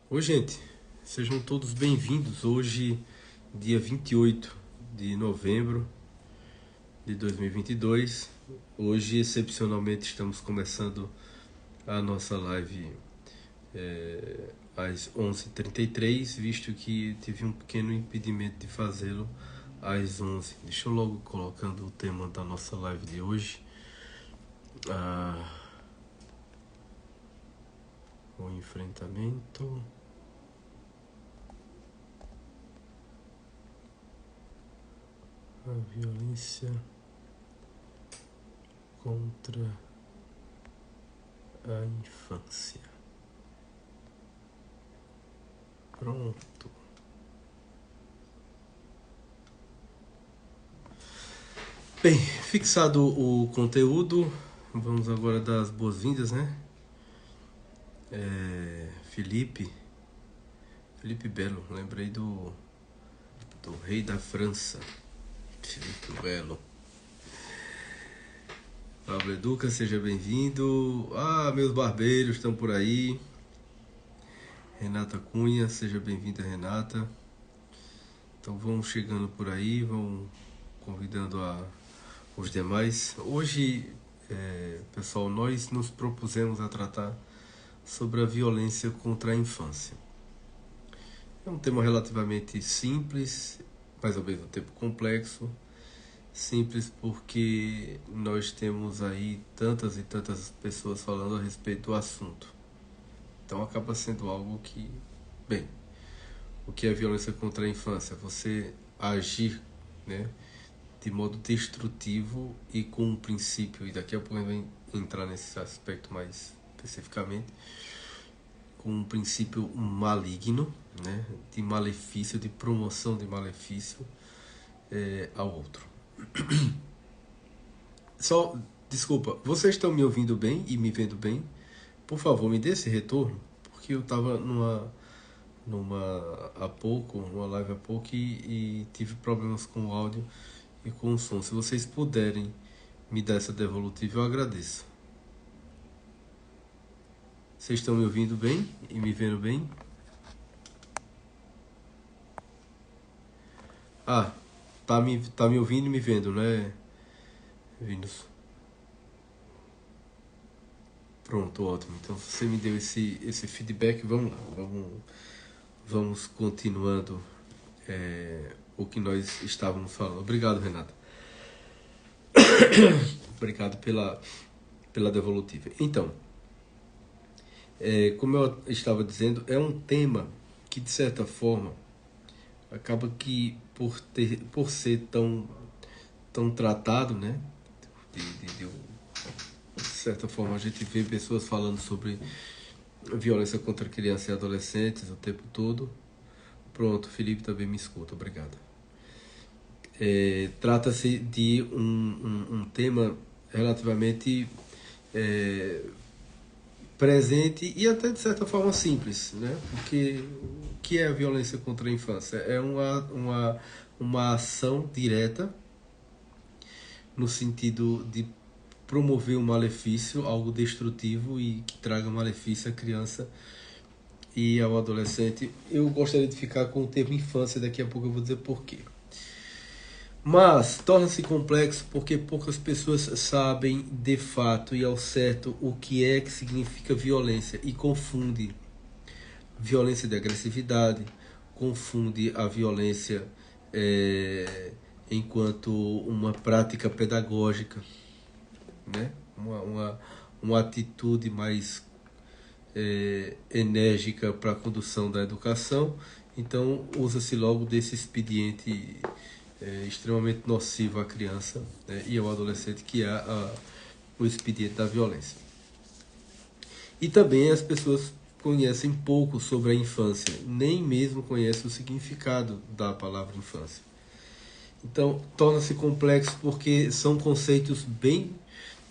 Oi, gente, sejam todos bem-vindos. Hoje, dia 28 de novembro de 2022. Hoje, excepcionalmente, estamos começando a nossa live às 11h33, visto que tive um pequeno impedimento de fazê-lo às 11. Deixa eu logo colocando o tema da nossa live de hoje. O enfrentamento. A violência contra a infância. Pronto. Bem, fixado o conteúdo, vamos agora dar as boas-vindas, né? Felipe Belo, lembrei do rei da França, Felipe Belo. Pablo Educa, seja bem-vindo. Meus barbeiros estão por aí. Renata Cunha, seja bem-vinda, Renata. Então vão chegando por aí, vão convidando os demais. Hoje, pessoal, nós nos propusemos a tratar sobre a violência contra a infância. É um tema relativamente simples, mas ao mesmo tempo complexo. Simples porque nós temos aí tantas e tantas pessoas falando a respeito do assunto. Então acaba sendo algo que, bem, o que é violência contra a infância? Você agir, né, de modo destrutivo e com um princípio, e daqui a pouco a gente vai entrar nesse aspecto mais especificamente, com um princípio maligno, né, de malefício, de promoção de malefício ao outro. Só, desculpa, vocês estão me ouvindo bem e me vendo bem? Por favor, me dê esse retorno, porque eu estava numa live há pouco e tive problemas com o áudio e com o som. Se vocês puderem me dar essa devolutiva, eu agradeço. Vocês estão me ouvindo bem e me vendo bem? Tá me ouvindo e me vendo, né, Vinus? Pronto, ótimo. Então você me deu esse feedback, vamos lá, vamos continuando o que nós estávamos falando. Obrigado, Renata. Obrigado pela devolutiva. Então, como eu estava dizendo, é um tema que, de certa forma, acaba que, por ser tão tratado, né? De certa forma, a gente vê pessoas falando sobre violência contra crianças e adolescentes o tempo todo. Pronto, Felipe também me escuta, obrigado. Trata-se de um tema relativamente presente e até de certa forma simples, né? Porque o que é a violência contra a infância? É uma ação direta no sentido de promover um malefício, algo destrutivo e que traga malefício à criança e ao adolescente. Eu gostaria de ficar com o termo infância, daqui a pouco eu vou dizer por quê. Mas torna-se complexo porque poucas pessoas sabem de fato e ao certo o que é que significa violência e confunde violência de agressividade, confunde a violência enquanto uma prática pedagógica, né? Uma atitude mais enérgica para a condução da educação. Então usa-se logo desse expediente extremamente nocivo à criança, né, e ao adolescente, que é o expediente da violência. E também as pessoas conhecem pouco sobre a infância, nem mesmo conhecem o significado da palavra infância. Então torna-se complexo porque são conceitos bem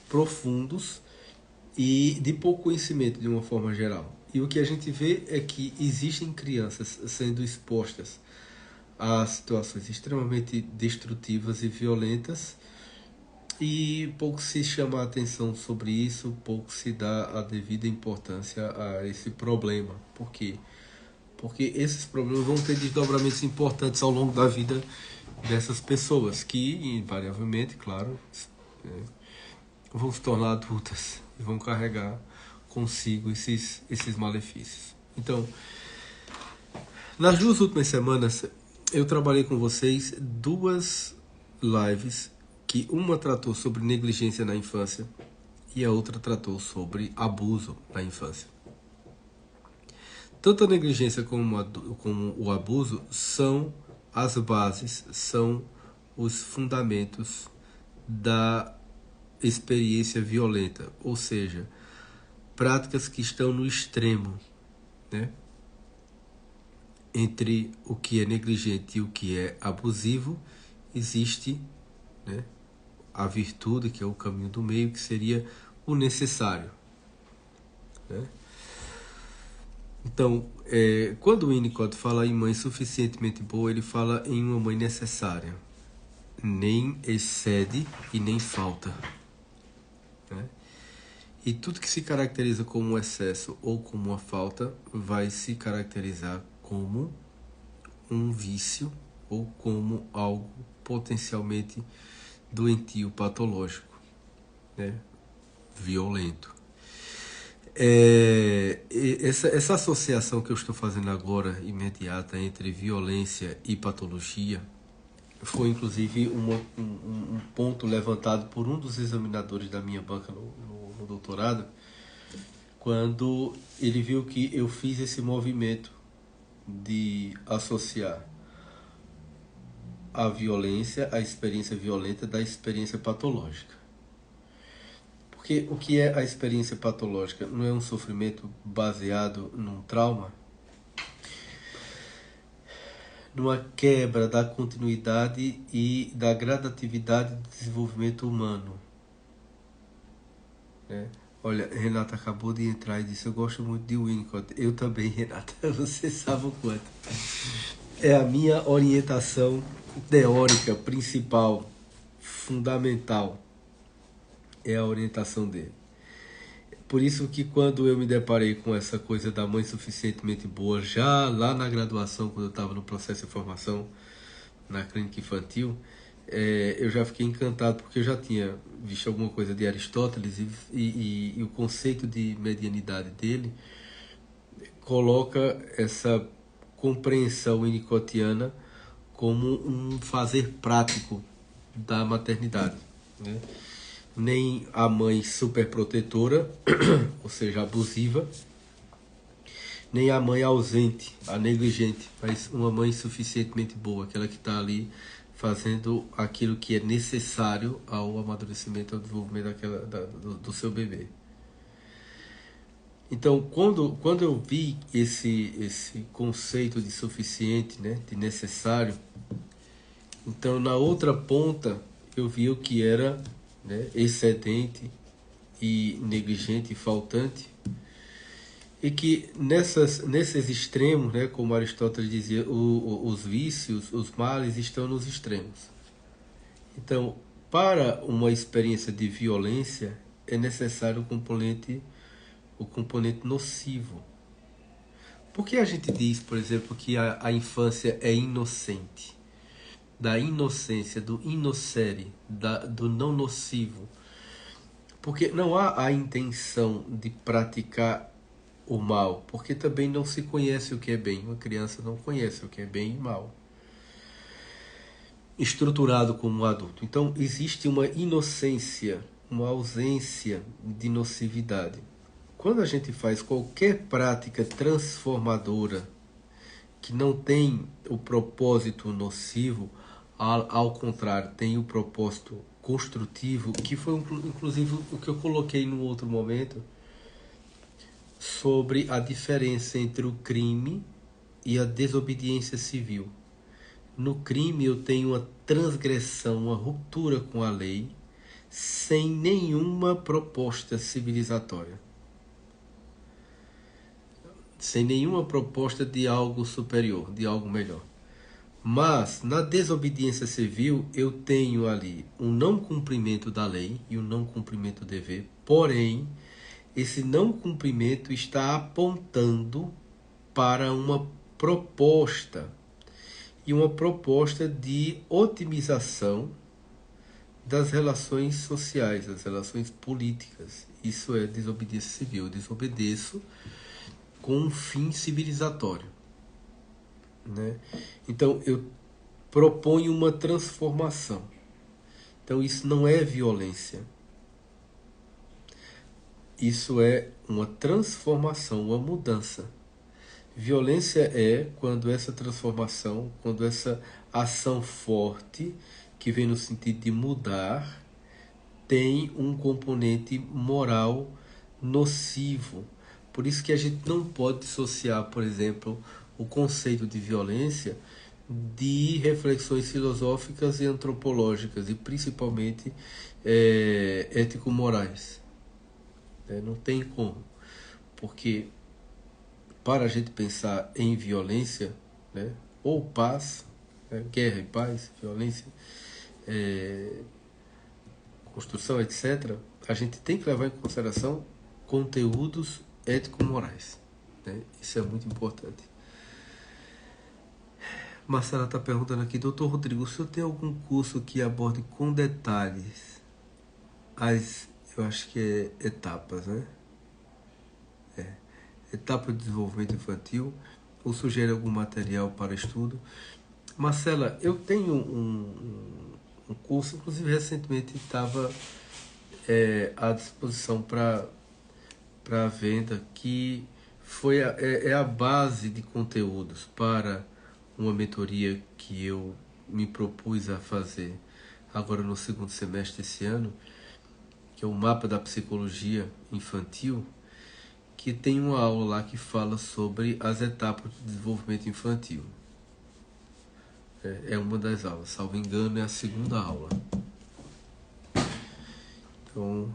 profundos e de pouco conhecimento de uma forma geral. E o que a gente vê é que existem crianças sendo expostas a situações extremamente destrutivas e violentas e pouco se chama a atenção sobre isso, pouco se dá a devida importância a esse problema. Por quê? porque esses problemas vão ter desdobramentos importantes ao longo da vida dessas pessoas, que invariavelmente, claro, vão se tornar adultas e vão carregar consigo esses malefícios. Então, nas 2 últimas semanas, eu trabalhei com vocês 2 lives, que uma tratou sobre negligência na infância e a outra tratou sobre abuso na infância. Tanto a negligência como o abuso são as bases, são os fundamentos da experiência violenta, ou seja, práticas que estão no extremo, né? Entre o que é negligente e o que é abusivo, existe, né, a virtude, que é o caminho do meio, que seria o necessário, né? Então, quando o Winnicott fala em mãe suficientemente boa, ele fala em uma mãe necessária. Nem excede e nem falta, né? E tudo que se caracteriza como um excesso ou como uma falta vai se caracterizar como um vício ou como algo potencialmente doentio, patológico, né? Violento. Essa associação que eu estou fazendo agora, imediata, entre violência e patologia, foi inclusive um ponto levantado por um dos examinadores da minha banca no doutorado, quando ele viu que eu fiz esse movimento de associar a violência, a experiência violenta, da experiência patológica. Porque o que é a experiência patológica? Não é um sofrimento baseado num trauma? Numa quebra da continuidade e da gradatividade do desenvolvimento humano, né? Olha, Renata acabou de entrar e disse: eu gosto muito de Winnicott. Eu também, Renata, você sabe o quanto. É a minha orientação teórica principal, fundamental, é a orientação dele. Por isso que quando eu me deparei com essa coisa da mãe suficientemente boa, já lá na graduação, quando eu estava no processo de formação na clínica infantil, eu já fiquei encantado, porque eu já tinha visto alguma coisa de Aristóteles e o conceito de medianidade dele coloca essa compreensão winnicottiana como um fazer prático da maternidade, né? Nem a mãe superprotetora, ou seja, abusiva, nem a mãe ausente, a negligente, mas uma mãe suficientemente boa, aquela que está ali fazendo aquilo que é necessário ao amadurecimento, ao desenvolvimento do seu bebê. Então, quando eu vi esse conceito de suficiente, né, de necessário, então na outra ponta eu vi o que era, né, excedente e negligente e faltante, e que nesses extremos, né, como Aristóteles dizia, os vícios, os males estão nos extremos. Então, para uma experiência de violência é necessário o componente nocivo. Por que a gente diz, por exemplo, que a infância é inocente? Da inocência, do inocere, do não nocivo. Porque não há a intenção de praticar o mal, porque também não se conhece o que é bem. Uma criança não conhece o que é bem e mal, estruturado como um adulto. Então existe uma inocência, uma ausência de nocividade. Quando a gente faz qualquer prática transformadora que não tem o propósito nocivo, ao contrário, tem o propósito construtivo, que foi inclusive o que eu coloquei num outro momento, sobre a diferença entre o crime e a desobediência civil. No crime eu tenho uma transgressão, uma ruptura com a lei, sem nenhuma proposta civilizatória, sem nenhuma proposta de algo superior, de algo melhor. Mas na desobediência civil eu tenho ali um não cumprimento da lei e um não cumprimento do dever, porém esse não cumprimento está apontando para uma proposta, e uma proposta de otimização das relações sociais, das relações políticas. Isso é desobediência civil. Eu desobedeço com um fim civilizatório, né? Então, eu proponho uma transformação. Então, isso não é violência. Isso é uma transformação, uma mudança. Violência é quando essa transformação, quando essa ação forte, que vem no sentido de mudar, tem um componente moral nocivo. Por isso que a gente não pode dissociar, por exemplo, o conceito de violência de reflexões filosóficas e antropológicas, e principalmente ético-morais. Não tem como. Porque para a gente pensar em violência, né, ou paz, guerra e paz, violência, construção, etc., a gente tem que levar em consideração conteúdos ético-morais, né? Isso é muito importante. Marcela está perguntando aqui, doutor Rodrigo, o senhor tem algum curso que aborde com detalhes eu acho que é etapas, né? Etapa de desenvolvimento infantil, ou sugere algum material para estudo? Marcela, eu tenho um curso, inclusive recentemente estava à disposição para venda, que é a base de conteúdos para uma mentoria que eu me propus a fazer agora no segundo semestre desse ano, que é o Mapa da Psicologia Infantil, que tem uma aula lá que fala sobre as etapas de desenvolvimento infantil. É uma das aulas, salvo engano, é a segunda aula. Então,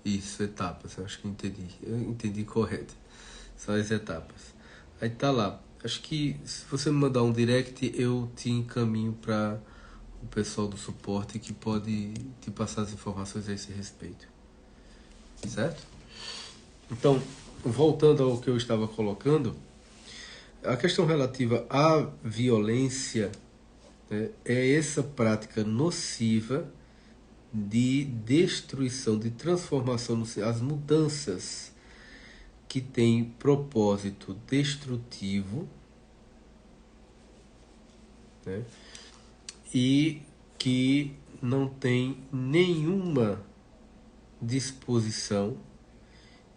isso, etapas, eu acho que eu entendi correto. São as etapas. Aí tá lá. Acho que se você me mandar um direct, eu te encaminho para o pessoal do suporte que pode te passar as informações a esse respeito. Certo? Então, voltando ao que eu estava colocando, a questão relativa à violência, né, é essa prática nociva de destruição, de transformação, as mudanças que têm propósito destrutivo, né, e que não tem nenhuma disposição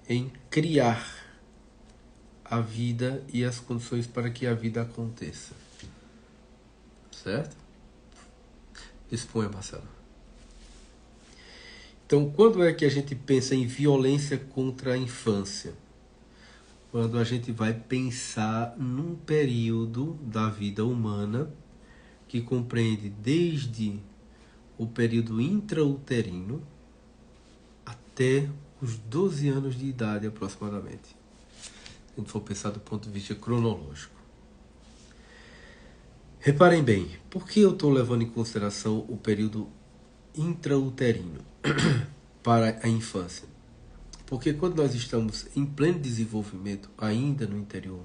em criar a vida e as condições para que a vida aconteça. Certo? Exponha, Marcelo. Então, quando é que a gente pensa em violência contra a infância? Quando a gente vai pensar num período da vida humana que compreende desde o período intrauterino até os 12 anos de idade aproximadamente. Se a gente for pensar do ponto de vista cronológico. Reparem bem, por que eu estou levando em consideração o período intrauterino para a infância? Porque quando nós estamos em pleno desenvolvimento, ainda no interior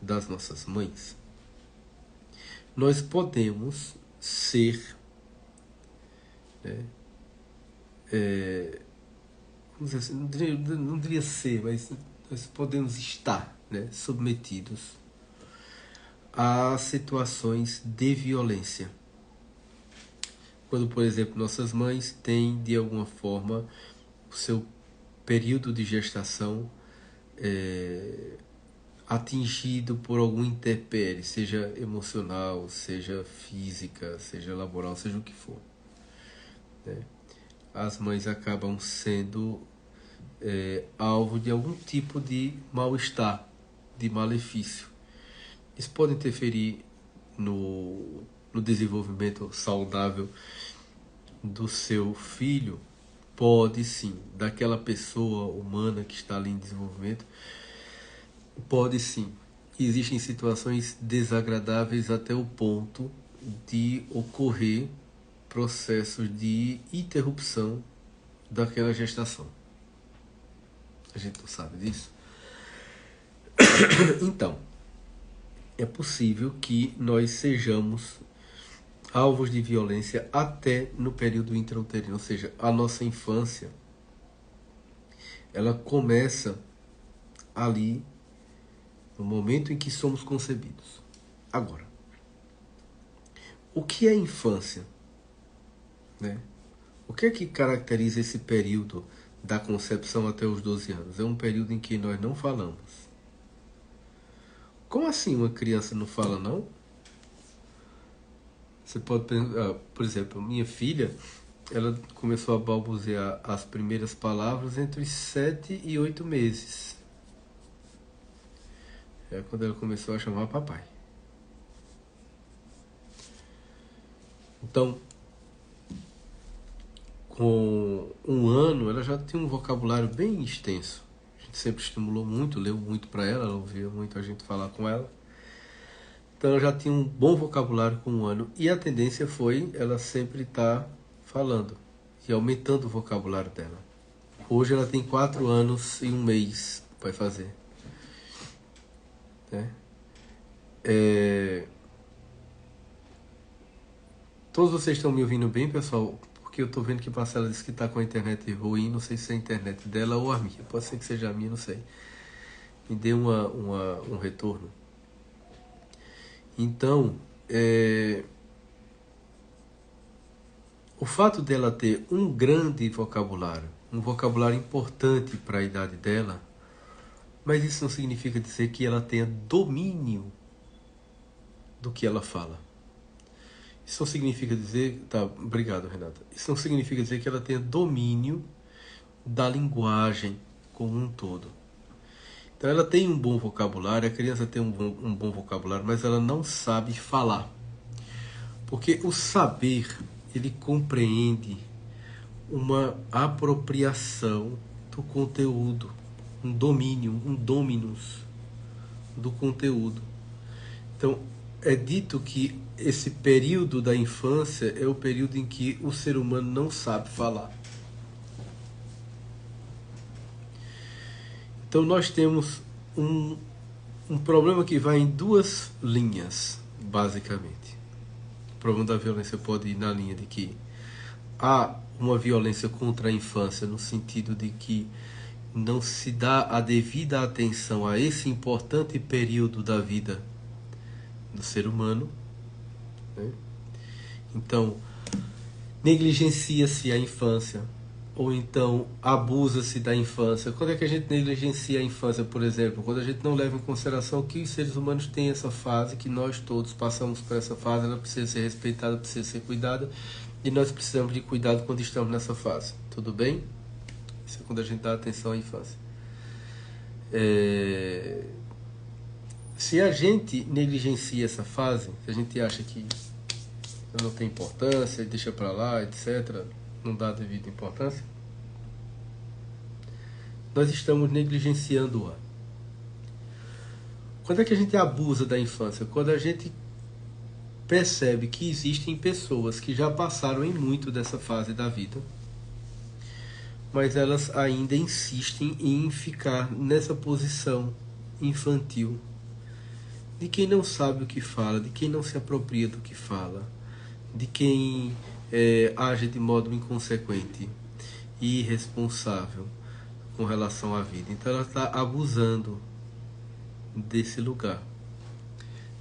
das nossas mães, nós podemos ser, né, vamos dizer assim, não diria ser, mas nós podemos estar, né, submetidos a situações de violência. Quando, por exemplo, nossas mães têm, de alguma forma, o seu período de gestação atingido por algum intempérie, seja emocional, seja física, seja laboral, seja o que for, né? As mães acabam sendo alvo de algum tipo de mal-estar, de malefício. Isso pode interferir no desenvolvimento saudável do seu filho? Pode sim. Daquela pessoa humana que está ali em desenvolvimento? Pode sim. Existem situações desagradáveis até o ponto de ocorrer processos de interrupção daquela gestação. A gente não sabe disso. Então, é possível que nós sejamos alvos de violência até no período intrauterino, ou seja, a nossa infância, ela começa ali no momento em que somos concebidos. Agora, o que é infância? Né? O que é que caracteriza esse período da concepção até os 12 anos? É um período em que nós não falamos. Como assim uma criança não fala, não? Você pode pensar, por exemplo, minha filha, ela começou a balbuciar as primeiras palavras entre os 7 e 8 meses. É quando ela começou a chamar papai. Então, com 1 ano, ela já tinha um vocabulário bem extenso. A gente sempre estimulou muito, leu muito para ela ouvia muito a gente falar com ela. Então ela já tinha um bom vocabulário com 1 ano. E a tendência foi ela sempre estar falando e aumentando o vocabulário dela. Hoje ela tem 4 anos e 1 mês para fazer. Né? Todos vocês estão me ouvindo bem, pessoal? Porque eu estou vendo que Marcela disse que está com a internet ruim. Não sei se é a internet dela ou a minha. Pode ser que seja a minha, não sei. Me dê um retorno. Então, o fato dela ter um grande vocabulário, um vocabulário importante para a idade dela, mas isso não significa dizer que ela tenha domínio do que ela fala. Isso não significa dizer... Tá, obrigado, Renata. Isso não significa dizer que ela tenha domínio da linguagem como um todo. Então ela tem um bom vocabulário, a criança tem um bom vocabulário, mas ela não sabe falar. Porque o saber, ele compreende uma apropriação do conteúdo, um domínio, um dominus do conteúdo. Então, é dito que esse período da infância é o período em que o ser humano não sabe falar. Então nós temos um problema que vai em 2 linhas, basicamente. O problema da violência pode ir na linha de que há uma violência contra a infância, no sentido de que não se dá a devida atenção a esse importante período da vida do ser humano. Né? Então, negligencia-se a infância, ou então abusa-se da infância. Quando é que a gente negligencia a infância, por exemplo? Quando a gente não leva em consideração que os seres humanos têm essa fase, que nós todos passamos por essa fase, ela precisa ser respeitada, precisa ser cuidada, e nós precisamos de cuidado quando estamos nessa fase. Tudo bem? Isso é quando a gente dá atenção à infância. Se a gente negligencia essa fase, se a gente acha que não tem importância, deixa pra lá, etc., não dá devida importância, nós estamos negligenciando-a. Quando é que a gente abusa da infância? Quando a gente percebe que existem pessoas que já passaram em muito dessa fase da vida, mas elas ainda insistem em ficar nessa posição infantil, de quem não sabe o que fala, de quem não se apropria do que fala, de quem age de modo inconsequente e irresponsável com relação à vida. Então ela está abusando desse lugar,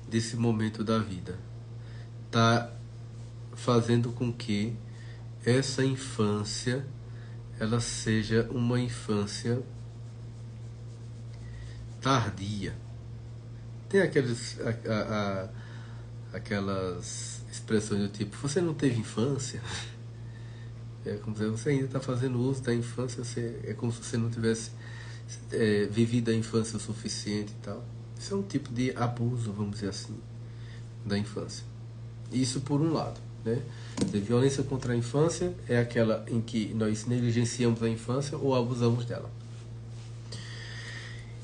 desse momento da vida. Está fazendo com que essa infância ela seja uma infância tardia. Tem aquelas expressões do tipo, você não teve infância? É como se você ainda está fazendo uso da infância, é como se você não tivesse vivido a infância o suficiente e tal. Isso é um tipo de abuso, vamos dizer assim, da infância. Isso por um lado. Né? A violência contra a infância é aquela em que nós negligenciamos a infância ou abusamos dela.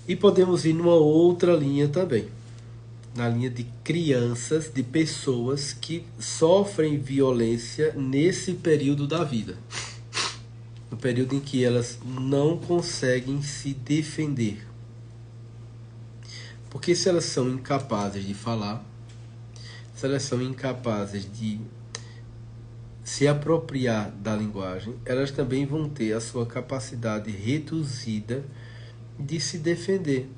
E podemos ir numa outra linha também, na linha de crianças, de pessoas que sofrem violência nesse período da vida, no período em que elas não conseguem se defender. Porque se elas são incapazes de falar, se elas são incapazes de se apropriar da linguagem, elas também vão ter a sua capacidade reduzida de se defender.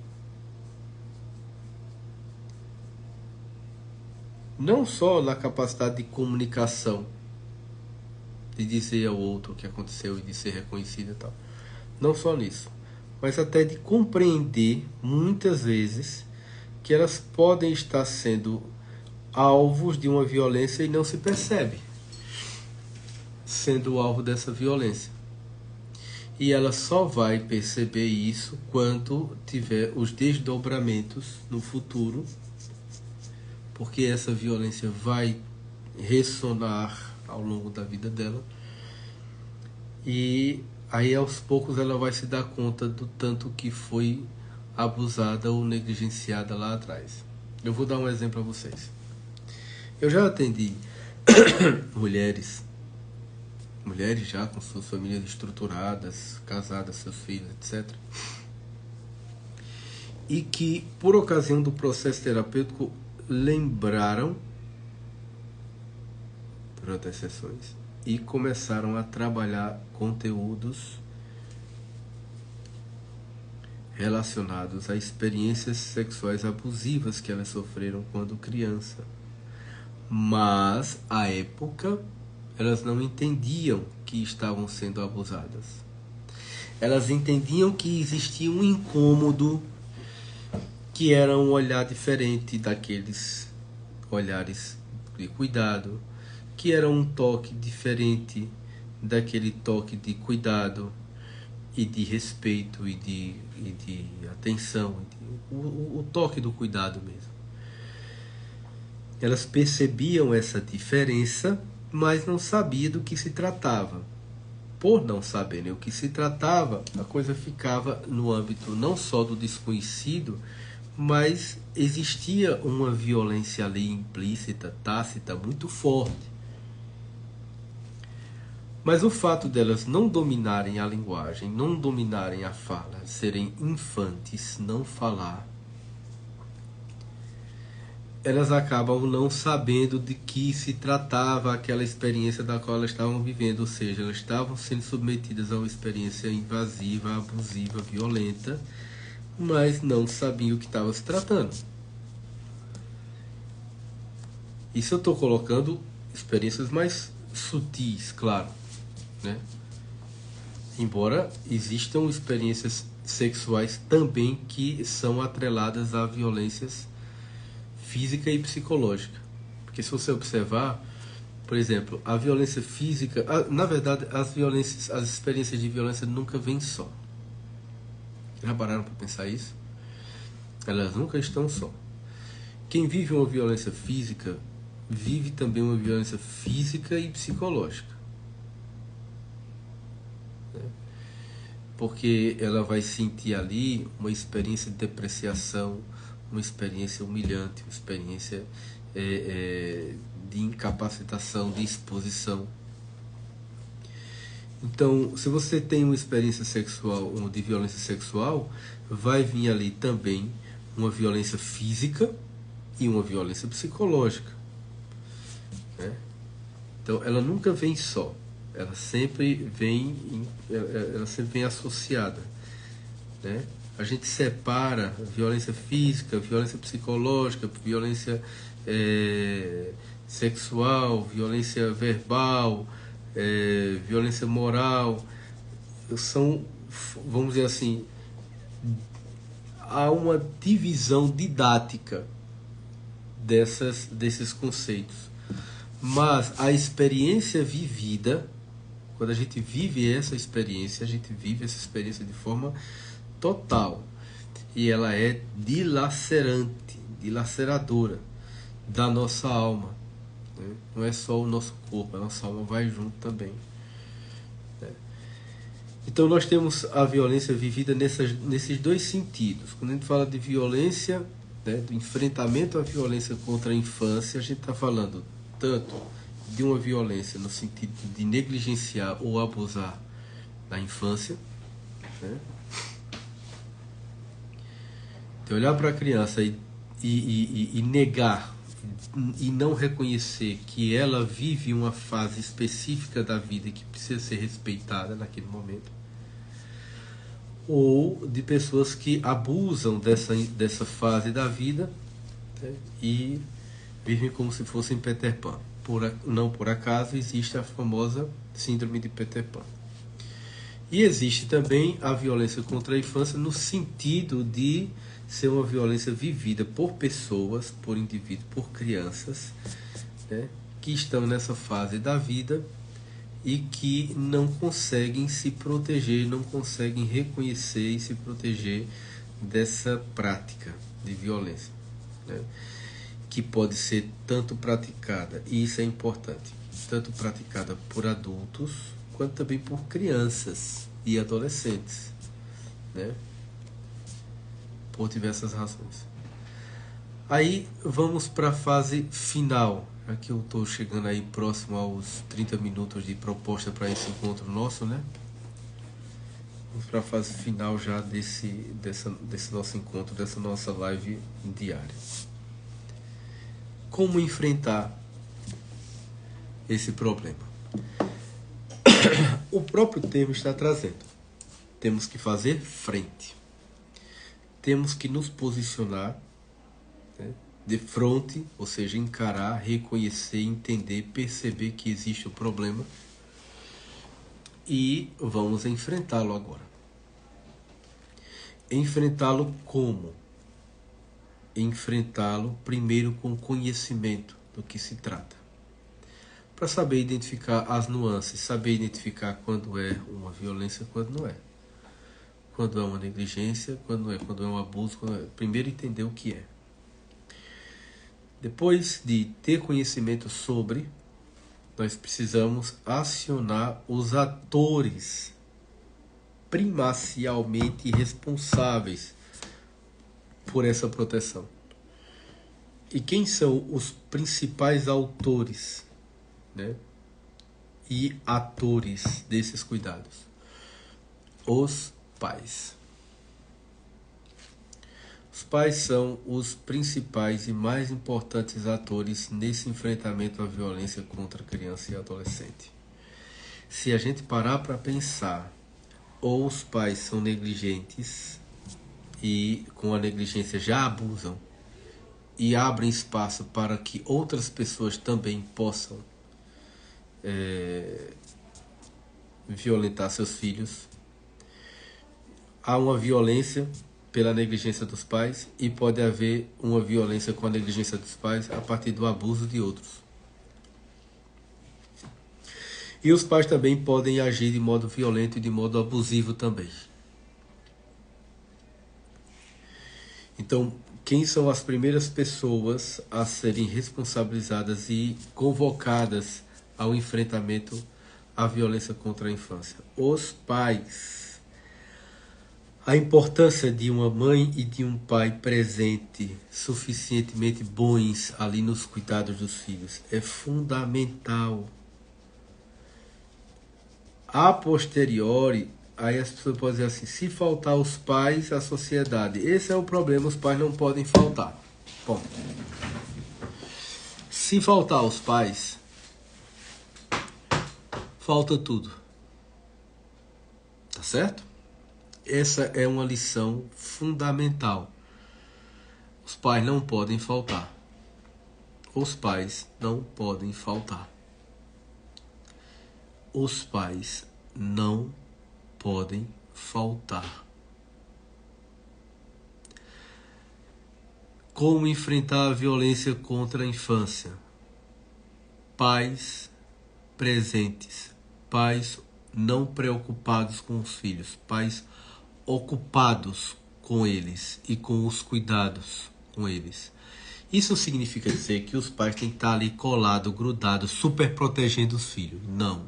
Não só na capacidade de comunicação, de dizer ao outro o que aconteceu e de ser reconhecido e tal. Não só nisso, mas até de compreender, muitas vezes, que elas podem estar sendo alvos de uma violência e não se percebe sendo alvo dessa violência. E ela só vai perceber isso quando tiver os desdobramentos no futuro, porque essa violência vai ressonar ao longo da vida dela. E aí aos poucos ela vai se dar conta do tanto que foi abusada ou negligenciada lá atrás. Eu vou dar um exemplo a vocês. Eu já atendi mulheres já com suas famílias estruturadas, casadas, seus filhos, etc. E que, por ocasião do processo terapêutico, lembraram durante as sessões e começaram a trabalhar conteúdos relacionados a experiências sexuais abusivas que elas sofreram quando criança. Mas, à época, elas não entendiam que estavam sendo abusadas. Elas entendiam que existia um incômodo, que era um olhar diferente daqueles olhares de cuidado, que era um toque diferente daquele toque de cuidado e de respeito e de atenção, o toque do cuidado mesmo. Elas percebiam essa diferença, mas não sabiam do que se tratava. Por não saberem o que se tratava, a coisa ficava no âmbito não só do desconhecido, mas existia uma violência ali implícita, tácita, muito forte. Mas o fato delas não dominarem a linguagem, não dominarem a fala, serem infantes, não falar, elas acabam não sabendo de que se tratava aquela experiência da qual elas estavam vivendo, ou seja, elas estavam sendo submetidas a uma experiência invasiva, abusiva, violenta, mas não sabiam o que estava se tratando. Isso eu estou colocando experiências mais sutis, claro, né? Embora existam experiências sexuais também que são atreladas a violências física e psicológica. Porque se você observar, por exemplo, a violência física, na verdade, as experiências de violência nunca vêm só. Já pararam para pensar isso? Elas nunca estão só. Quem vive uma violência física, vive também uma violência física e psicológica. Porque ela vai sentir ali uma experiência de depreciação, uma experiência humilhante, uma experiência de incapacitação, de exposição. Então, se você tem uma experiência sexual, de violência sexual, vai vir ali também uma violência física e uma violência psicológica, né? Então, ela nunca vem só, ela sempre vem associada, né? A gente separa violência física, violência psicológica, violência sexual, violência verbal, violência moral. São, vamos dizer assim, há uma divisão didática desses conceitos. Mas a experiência vivida, quando a gente vive essa experiência, a gente vive essa experiência de forma total. E ela é dilacerante, dilaceradora da nossa alma, né? Não é só o nosso corpo, a nossa alma vai junto também, né? Então nós temos a violência vivida nesses dois sentidos. Quando a gente fala de violência, né, do enfrentamento à violência contra a infância, a gente está falando tanto de uma violência no sentido de negligenciar ou abusar da infância, né? de olhar para a criança e negar e não reconhecer que ela vive uma fase específica da vida que precisa ser respeitada naquele momento, ou de pessoas que abusam dessa fase da vida, né, e vivem como se fossem Peter Pan. Não por acaso existe a famosa síndrome de Peter Pan. E existe também a violência contra a infância no sentido de ser uma violência vivida por pessoas, por indivíduos, por crianças, né, que estão nessa fase da vida e que não conseguem se proteger, não conseguem reconhecer e se proteger dessa prática de violência, né, que pode ser tanto praticada, e isso é importante, tanto praticada por adultos quanto também por crianças e adolescentes, né, por diversas razões. Aí vamos para a fase final. Aqui eu estou chegando aí próximo aos 30 minutos de proposta para esse encontro nosso, né? Vamos para a fase final já desse nosso encontro, dessa nossa live diária. Como enfrentar esse problema? O próprio termo está trazendo. Temos que fazer frente. Temos que nos posicionar, né, de frente, ou seja, encarar, reconhecer, entender, perceber que existe o problema e vamos enfrentá-lo agora. Enfrentá-lo como? Enfrentá-lo primeiro com conhecimento do que se trata. Para saber identificar as nuances, saber identificar quando é uma violência e quando não é. Quando é uma negligência, quando não é, quando é um abuso, primeiro entender o que é. Depois de ter conhecimento sobre, nós precisamos acionar os atores primacialmente responsáveis por essa proteção. E quem são os principais autores, né, e atores desses cuidados? Os pais. Os pais são os principais e mais importantes atores nesse enfrentamento à violência contra criança e adolescente. Se a gente parar para pensar, ou os pais são negligentes e com a negligência já abusam e abrem espaço para que outras pessoas também possam violentar seus filhos. Há uma violência pela negligência dos pais e pode haver uma violência com a negligência dos pais a partir do abuso de outros. E os pais também podem agir de modo violento e de modo abusivo também. Então, quem são as primeiras pessoas a serem responsabilizadas e convocadas ao enfrentamento à violência contra a infância? Os pais. A importância de uma mãe e de um pai presente, suficientemente bons ali nos cuidados dos filhos, é fundamental. A posteriori, aí as pessoas podem dizer assim, se faltar os pais, a sociedade. Esse é o problema, os pais não podem faltar. Bom, se faltar os pais, falta tudo. Tá certo? Essa é uma lição fundamental. Os pais não podem faltar. Os pais não podem faltar. Os pais não podem faltar. Como enfrentar a violência contra a infância? Pais presentes. Pais não preocupados com os filhos. Pais ocupados com eles e com os cuidados com eles. Isso significa dizer que os pais têm que estar ali colados, grudados, super protegendo os filhos. Não.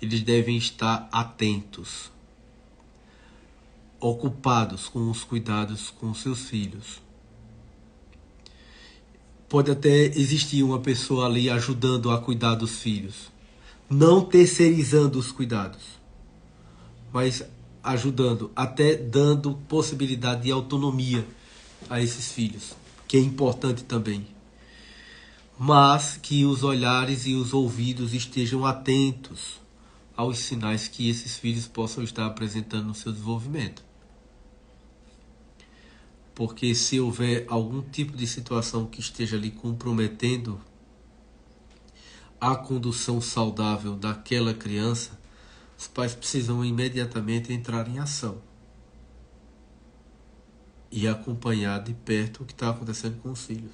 Eles devem estar atentos, ocupados com os cuidados com seus filhos. Pode até existir uma pessoa ali ajudando a cuidar dos filhos, não terceirizando os cuidados, mas ajudando, até dando possibilidade de autonomia a esses filhos, que é importante também. Mas que os olhares e os ouvidos estejam atentos aos sinais que esses filhos possam estar apresentando no seu desenvolvimento. Porque se houver algum tipo de situação que esteja ali comprometendo a condução saudável daquela criança, os pais precisam imediatamente entrar em ação e acompanhar de perto o que está acontecendo com os filhos.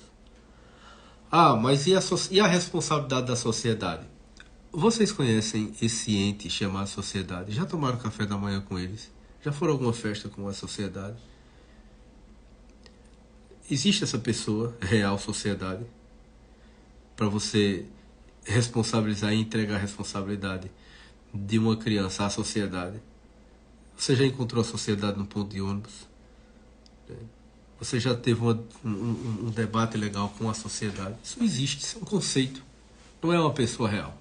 Ah, mas e a responsabilidade da sociedade? Vocês conhecem esse ente chamado sociedade? Já tomaram café da manhã com eles? Já foram a alguma festa com a sociedade? Existe essa pessoa, real sociedade, para você responsabilizar e entregar a responsabilidade de uma criança à sociedade? Você já encontrou a sociedade no ponto de ônibus? Você já teve um debate legal com a sociedade? Isso existe, isso é um conceito, não é uma pessoa real.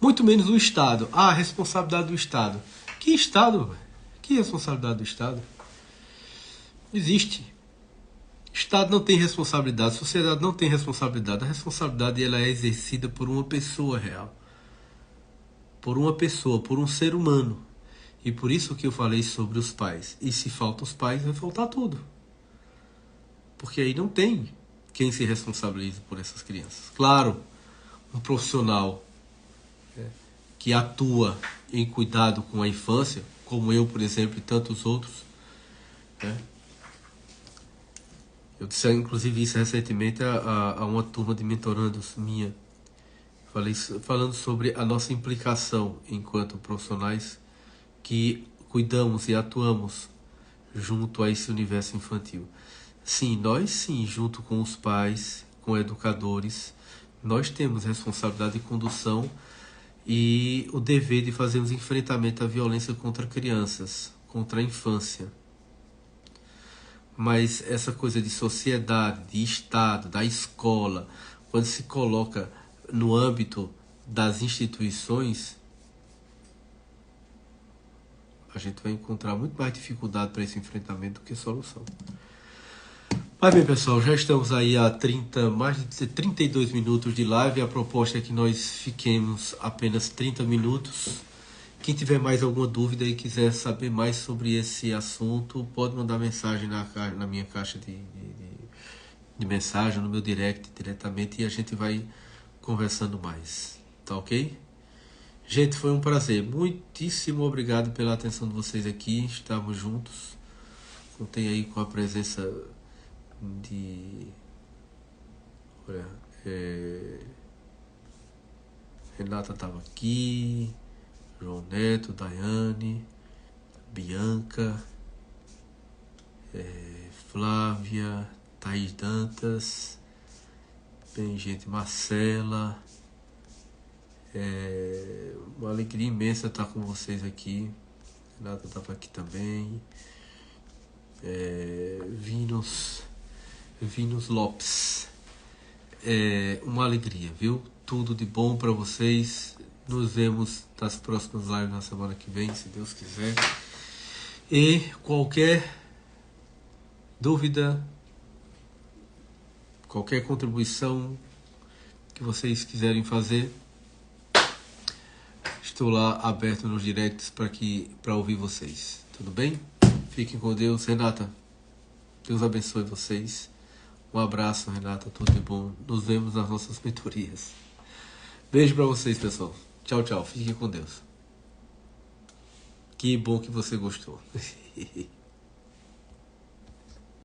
Muito menos o Estado. Ah, a responsabilidade do Estado. Que Estado? Que responsabilidade do Estado? Existe. Estado não tem responsabilidade, sociedade não tem responsabilidade. A responsabilidade ela é exercida por uma pessoa real. Por uma pessoa, por um ser humano. E por isso que eu falei sobre os pais. E se faltam os pais, vai faltar tudo. Porque aí não tem quem se responsabilize por essas crianças. Claro, um profissional que atua em cuidado com a infância, como eu, por exemplo, e tantos outros. Eu disse, inclusive, isso recentemente a uma turma de mentorandos minha, falando sobre a nossa implicação enquanto profissionais que cuidamos e atuamos junto a esse universo infantil. Sim, nós sim, junto com os pais, com educadores, nós temos responsabilidade de condução e o dever de fazermos enfrentamento à violência contra crianças, contra a infância. Mas essa coisa de sociedade, de Estado, da escola, quando se coloca no âmbito das instituições, a gente vai encontrar muito mais dificuldade para esse enfrentamento do que solução. Mas bem, pessoal, já estamos aí a mais de 32 minutos de live. A proposta é que nós fiquemos apenas 30 minutos. Quem tiver mais alguma dúvida e quiser saber mais sobre esse assunto, pode mandar mensagem na minha caixa de mensagem, no meu direct diretamente, e a gente vai conversando mais. Tá ok? Gente, foi um prazer. Muitíssimo obrigado pela atenção de vocês aqui. Estamos juntos. Contei aí com a presença de... Olha, Renata estava aqui, João Neto, Daiane, Bianca, Flávia, Thaís Dantas, bem, gente, Marcela. Uma alegria imensa estar com vocês aqui. Renata estava aqui também. Vinus Lopes. Uma alegria, viu? Tudo de bom para vocês. Nos vemos nas próximas lives na semana que vem, se Deus quiser. E qualquer dúvida, qualquer contribuição que vocês quiserem fazer, estou lá aberto nos directs para ouvir vocês. Tudo bem? Fiquem com Deus. Renata, Deus abençoe vocês. Um abraço, Renata, tudo de bom. Nos vemos nas nossas mentorias. Beijo para vocês, pessoal. Tchau, tchau. Fiquem com Deus. Que bom que você gostou.